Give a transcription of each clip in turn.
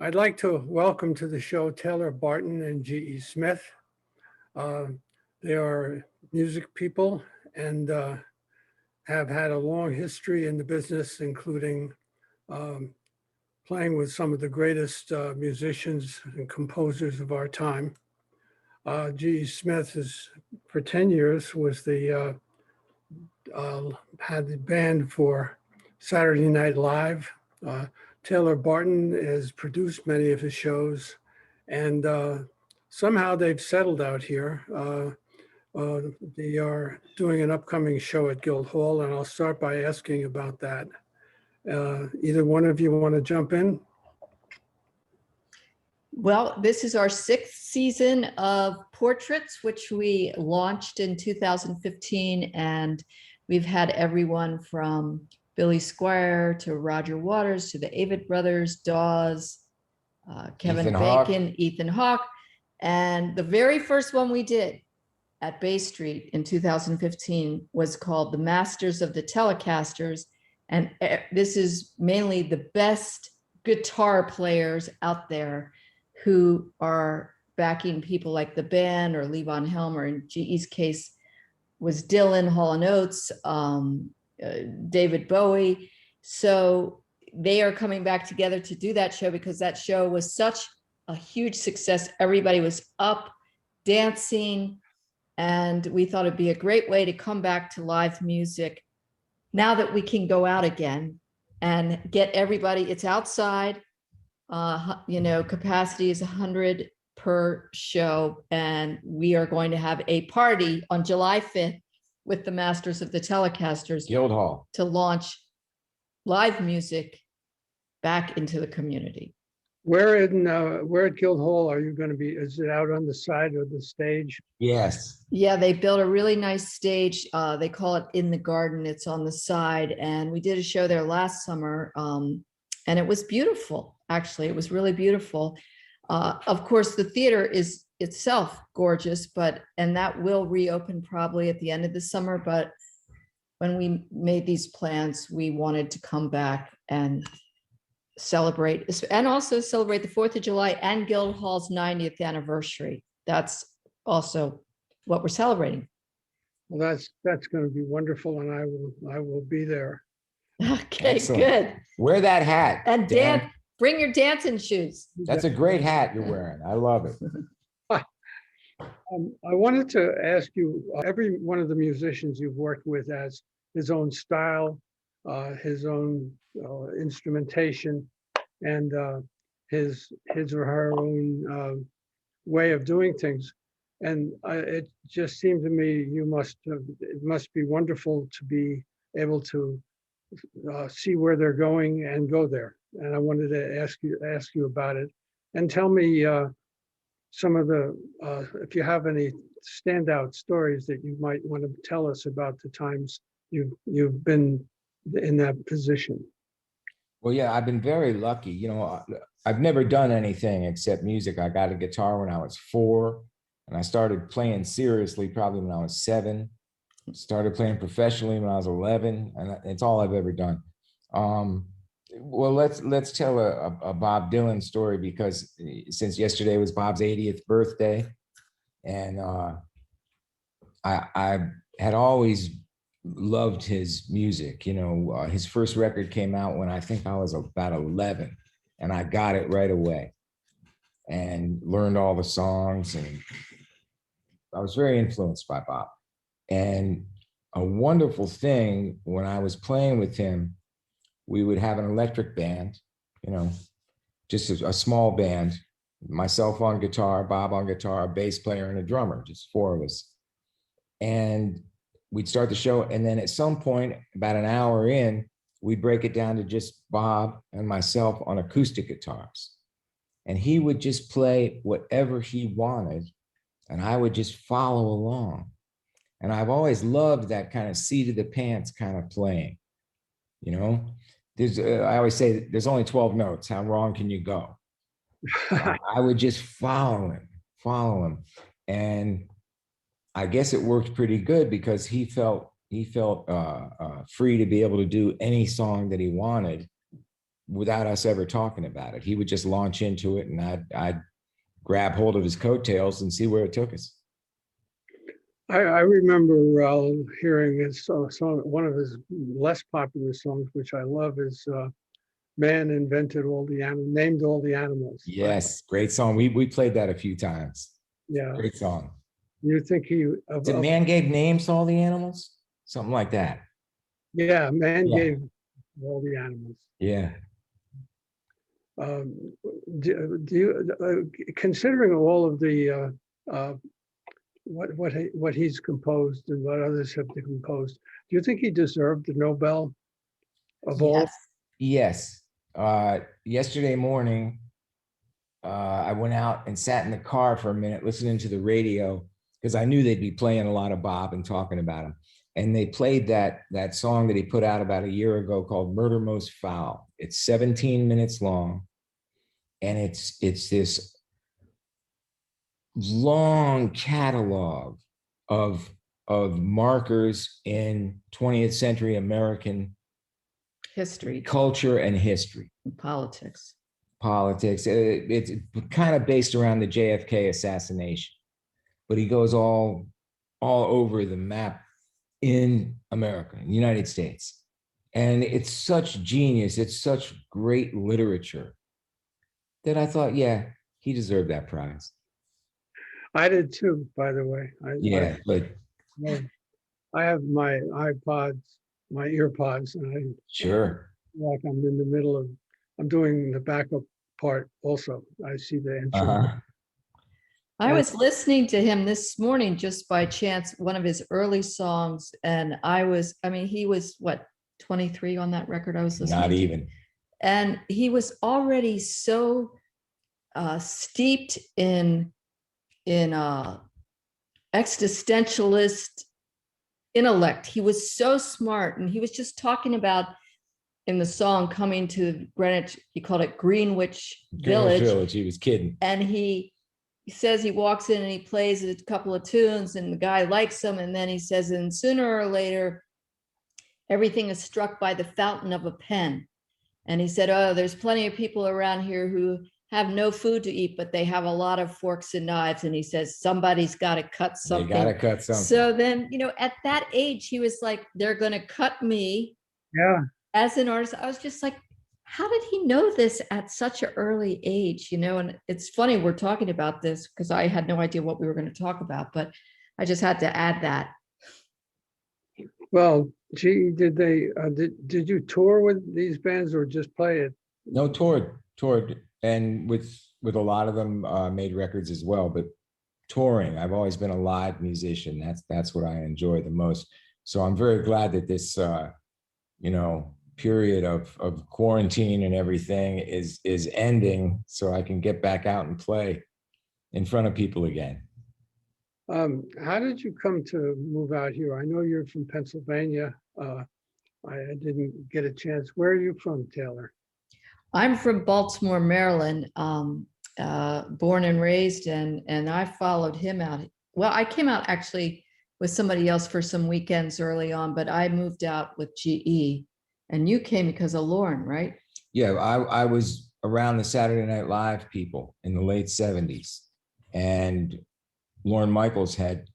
I'd like to welcome to the show Taylor Barton and G.E. Smith. Uh, they are music people and have had a long history in the business, including um, playing with some of the greatest musicians and composers of our time. G.E. Smith is, for 10 years, was had the band for Saturday Night Live. Taylor Barton has produced many of his shows, and somehow they've settled out here. They are doing an upcoming show at Guildhall, and I'll start by asking about that. Either one of you want to jump in? Well, this is our 6th season of Portraits, which we launched in 2015, and we've had everyone from Billy Squire to Roger Waters to the Avett Brothers, Dawes, Kevin Bacon, Ethan Hawke. And the very first one we did at Bay Street in 2015 was called The Masters of the Telecasters. And this is mainly the best guitar players out there who are backing people like the band or Levon Helm, or in GE's case was Dylan, Hall & Oates, David Bowie. So they are coming back together to do that show because that show was such a huge success. Everybody was up, dancing, and we thought it'd be a great way to come back to live music now that we can go out again and get everybody. It's outside. Capacity is 100 per show, and we are going to have a party on July 5th with the Masters of the Telecasters Guildhall to launch live music back into the community. Where at Guildhall are you going to be? Is it out on the side of the stage? Yes. Yeah, they built a really nice stage. They call it In the Garden. It's on the side, and we did a show there last summer, and it was beautiful. Actually, it was really beautiful. Of course, the theater is itself gorgeous, and that will reopen probably at the end of the summer. But when we made these plans, we wanted to come back and celebrate, and also celebrate the 4th of July and Guildhall's 90th anniversary. That's also what we're celebrating. Well, that's going to be wonderful, and I will be there. Okay, Excellent. good. Wear that hat. And Dan. bring your dancing shoes. That's a great hat you're wearing. I love it. I wanted to ask you, every one of the musicians you've worked with has his own style, his own instrumentation, and his or her own way of doing things. And it just seemed to me it must be wonderful to be able to see where they're going and go there. And I wanted to ask you about it, and tell me some of the if you have any standout stories that you might want to tell us about the times you've been in that position. Well, yeah, I've been very lucky. I've never done anything except music. I got a guitar when I was 4, and I started playing seriously probably when I was 7. Started playing professionally when I was 11, and it's all I've ever done. Well, let's tell a Bob Dylan story, because since yesterday was Bob's 80th birthday, and I had always loved his music. His first record came out when I think I was about 11, and I got it right away and learned all the songs, and I was very influenced by Bob. And a wonderful thing, when I was playing with him, we would have an electric band, just a small band, myself on guitar, Bob on guitar, a bass player, and a drummer, just 4 of us. And we'd start the show, and then at some point, about an hour in, we'd break it down to just Bob and myself on acoustic guitars. And he would just play whatever he wanted, and I would just follow along. And I've always loved that kind of seat of the pants kind of playing. I always say there's only 12 notes. How wrong can you go? I would just follow him. And I guess it worked pretty good, because he felt free to be able to do any song that he wanted, without us ever talking about it. He would just launch into it, and I'd grab hold of his coattails and see where it took us. I remember hearing his song, one of his less popular songs, which I love, is "Man Invented All the Animals," named all the animals. Yes, great song. We played that a few times. Yeah. Great song. You think The man gave names to all the animals? Something like that. yeah, man Yeah. gave all the animals. Yeah. Do you, considering all of the what he's composed and what others have composed, do you think he deserved the Nobel of all? Yes. Yes. Yesterday morning, I went out and sat in the car for a minute listening to the radio because I knew they'd be playing a lot of Bob and talking about him. And they played that song that he put out about a year ago called "Murder Most Foul." It's 17 minutes long. And it's this long catalog of markers in 20th century American History, culture and history. politics. It's kind of based around the JFK assassination, but he goes all over the map in America, in the United States. And it's such genius. It's such great literature that I thought, yeah, he deserved that prize. I did too, by the way. But I have my iPods, my earpods, and I sure. like I'm in the middle of, I'm doing the backup part also. I see the intro. I was listening to him this morning just by chance, one of his early songs, and he was what, 23 on that record I was listening Not to? even. And he was already so steeped in existentialist intellect. He was so smart, and he was just talking about in the song coming to Greenwich. He called it Greenwich Village. He was kidding. And he says he walks in and he plays a couple of tunes, and the guy likes them, and then he says, and sooner or later, everything is struck by the fountain of a pen. And he said, oh, there's plenty of people around here who have no food to eat, but they have a lot of forks and knives. And he says, somebody's got to cut something. They got to cut something. So then, at that age, he was like, they're going to cut me. Yeah. As an artist. I was just like, how did he know this at such an early age? And it's funny we're talking about this because I had no idea what we were going to talk about, but I just had to add that. Well, gee, did you tour with these bands or just play it? No, toured, and with a lot of them made records as well. But touring, I've always been a live musician. That's what I enjoy the most. So I'm very glad that this period of quarantine and everything is ending, so I can get back out and play in front of people again. How did you come to move out here? I know you're from Pennsylvania. I didn't get a chance. Where are you from, Taylor? I'm from Baltimore, Maryland, born and raised, and I followed him out. Well, I came out actually with somebody else for some weekends early on, but I moved out with GE, and you came because of Lauren, right? Yeah, I was around the Saturday Night Live people in the late 70s, and Lorne Michaels had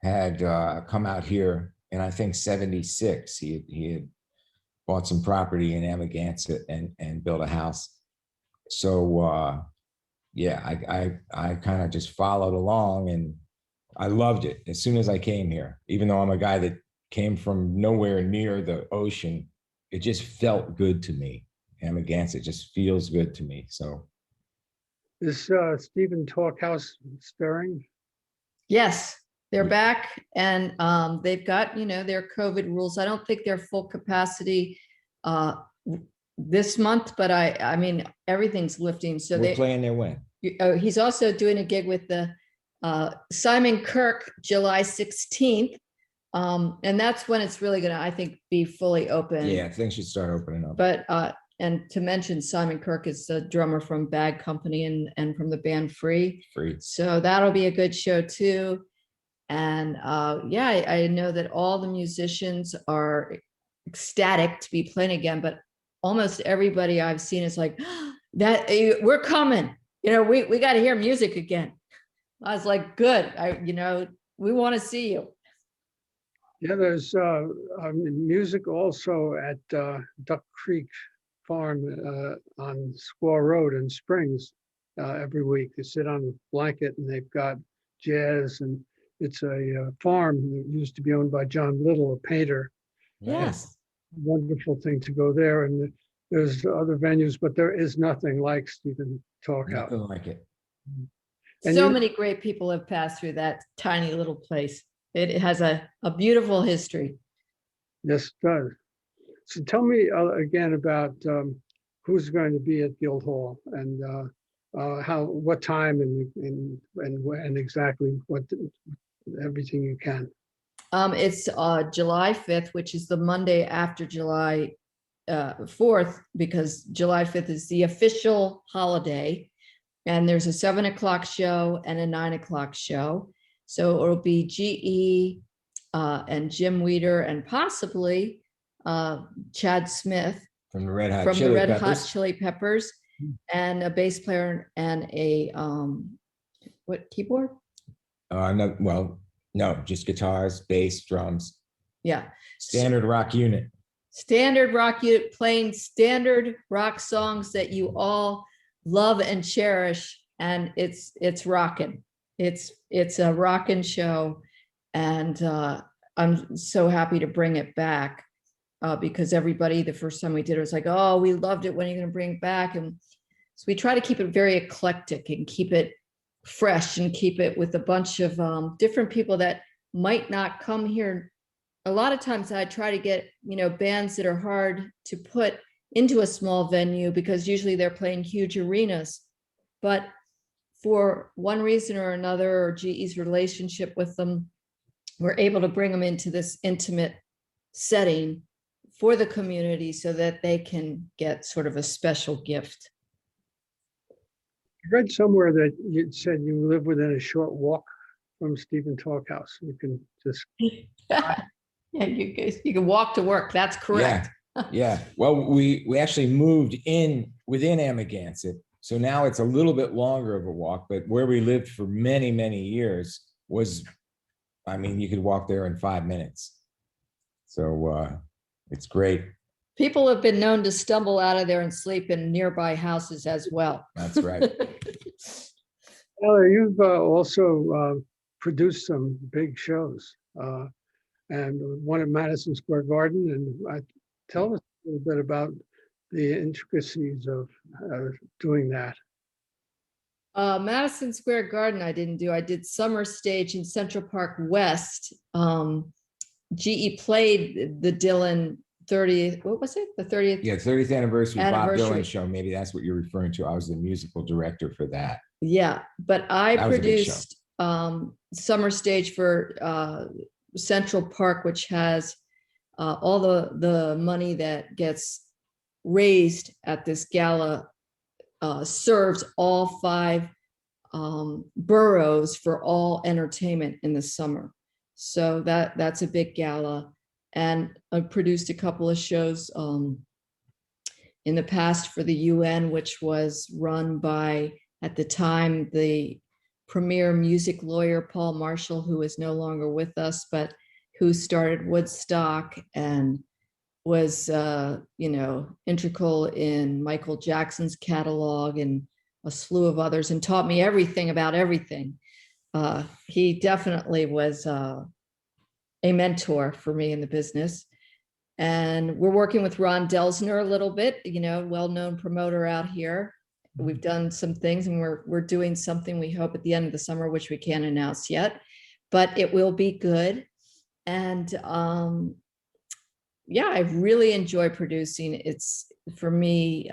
come out here in, I think, 76. He had bought some property in Amagansett and built a house. So yeah, I kind of just followed along, and I loved it as soon as I came here. Even though I'm a guy that came from nowhere near the ocean, it just felt good to me. Amagansett just feels good to me. So is Stephen Talkhouse stirring? Yes, they're back, and they've got their COVID rules. I don't think they're full capacity this month, but I mean everything's lifting. So we're playing their win. He's also doing a gig with the Simon Kirk July 16th. And that's when it's really gonna, I think, be fully open. Yeah, things should start opening up. But and to mention, Simon Kirk is the drummer from Bad Company and from the band Free. So that'll be a good show too. And I know that all the musicians are ecstatic to be playing again, but almost everybody I've seen is like, that we're coming, we got to hear music again. I was like, good. We want to see you. Yeah, there's music also at Duck Creek Farm on Squaw Road in Springs every week. They sit on a blanket and they've got jazz, and it's a farm that used to be owned by John Little, a painter. Yes. Wonderful thing to go there. And there's other venues, but there is nothing like Stephen Talkhouse. Nothing like it. And So you- many great people have passed through that tiny little place. It has a beautiful history. Yes, it does. So tell me again about who's going to be at Guildhall and what time and exactly everything you can. It's July 5th, which is the Monday after July 4th, because July 5th is the official holiday. And there's a 7 o'clock show and a 9 o'clock show. So it'll be GE and Jim Weeder and possibly Chad Smith From the Red Hot from the Chili Red Peppers. Hot Chili Peppers, and a bass player and a keyboard? No, just guitars, bass, drums, Yeah. standard rock unit. Standard rock unit playing standard rock songs that you all love and cherish, and it's rocking. It's a rocking show, and I'm so happy to bring it back because everybody, the first time we did it, was like, oh, we loved it. When are you going to bring it back? And so we try to keep it very eclectic and keep it fresh and keep it with a bunch of different people that might not come here. A lot of times I try to get, bands that are hard to put into a small venue because usually they're playing huge arenas. But for one reason or another, or GE's relationship with them, we're able to bring them into this intimate setting for the community so that they can get sort of a special gift. I read somewhere that you said you live within a short walk from Stephen Talkhouse. You can just Yeah, you can walk to work. That's correct. Yeah. Well, we actually moved in within Amagansett. So now it's a little bit longer of a walk, but where we lived for many, many years was, you could walk there in 5 minutes. So it's great. People have been known to stumble out of there and sleep in nearby houses as well. That's right. Taylor, you've also produced some big shows, and one at Madison Square Garden. And tell us a little bit about the intricacies of doing that. Madison Square Garden, I didn't do. I did Summer Stage in Central Park West. GE played the Dylan 30th, what was it? The 30th? Yeah, 30th anniversary Bob Anniversary. Dylan show. Maybe that's what you're referring to. I was the musical director for that. Yeah, but I That was a big show. produced Summer Stage for Central Park, which has all the money that gets raised at this gala serves all 5 boroughs for all entertainment in the summer. So that's a big gala. And I produced a couple of shows in the past for the UN, which was run by, at the time, the premier music lawyer, Paul Marshall, who is no longer with us, but who started Woodstock and was, integral in Michael Jackson's catalog and a slew of others, and taught me everything about everything. He definitely was a mentor for me in the business. And we're working with Ron Delsner a little bit, well-known promoter out here. We've done some things, and we're doing something, we hope, at the end of the summer, which we can't announce yet, but it will be good. And I really enjoy producing. It's, for me,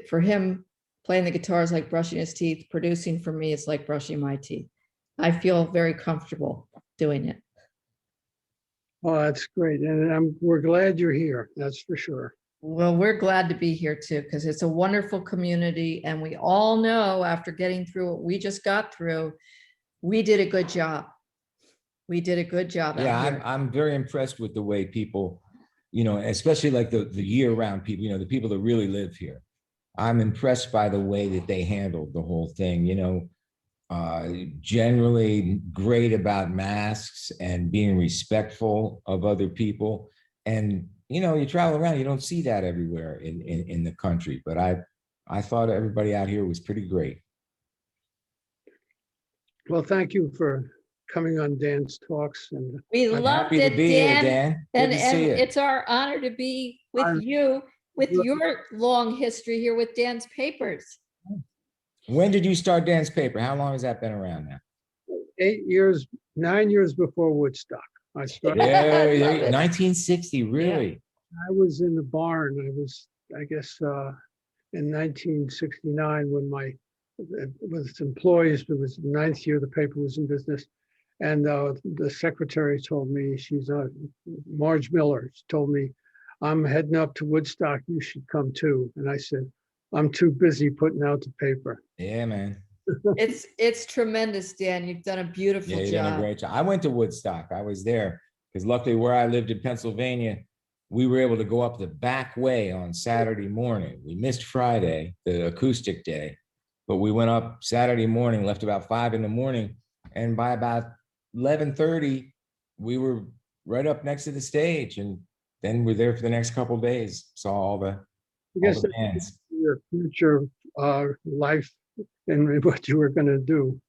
for him, playing the guitar is like brushing his teeth. Producing for me is like brushing my teeth. I feel very comfortable doing it. Oh, that's great. And we're glad you're here. That's for sure. Well, we're glad to be here too, because it's a wonderful community. And we all know, after getting through what we just got through, we did a good job. We did a good job. Yeah, out here. I'm very impressed with the way people you know, especially like the year-round people, you know, the people that really live here. I'm impressed by the way that they handled the whole thing, you know, generally great about masks and being respectful of other people. And, you know, you travel around, you don't see that everywhere in the country, but I thought everybody out here was pretty great. Well, thank you for coming on Dan's Talks, and We I'm loved Happy to it, be here, Dan. Dan. Good And, to and see you. it's our honor to be with I'm- you, with Look- your long history here with Dan's Papers. When did you start Dan's Paper? How long has that been around now? 9 years before Woodstock. I started. Yeah, I love it. 1960, really? I was in the barn. I was, I guess, in 1969 when with employees, it was the 9th year the paper was in business. And the secretary told me, she's Marge Miller, told me, I'm heading up to Woodstock, you should come too. And I said, I'm too busy putting out the paper. Yeah, man. It's tremendous, Dan. You've done a beautiful Yeah, you did a job. great job. I went to Woodstock. I was there because luckily where I lived in Pennsylvania, we were able to go up the back way on Saturday morning. We missed Friday, the acoustic day, but we went up Saturday morning, left about 5 in the morning. And by about 11:30, we were right up next to the stage. And then we're there for the next couple of days. Saw all the I guess bands. your future life and what you were going to do.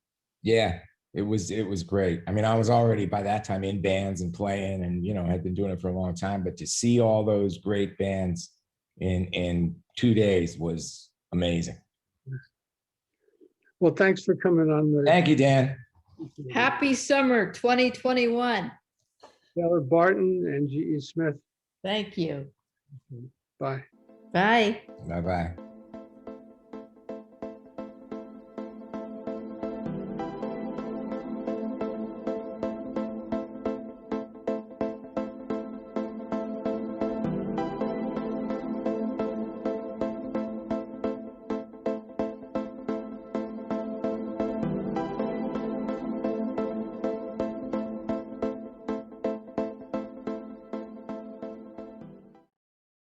Yeah, it was great. I mean, I was already by that time in bands and playing and, you know, had been doing it for a long time, but to see all those great bands in 2 days was amazing. Well, thanks for coming on the Thank you, Dan. Happy summer 2021. Taylor Barton and G.E. Smith. Thank you. Bye. Bye. Bye-bye.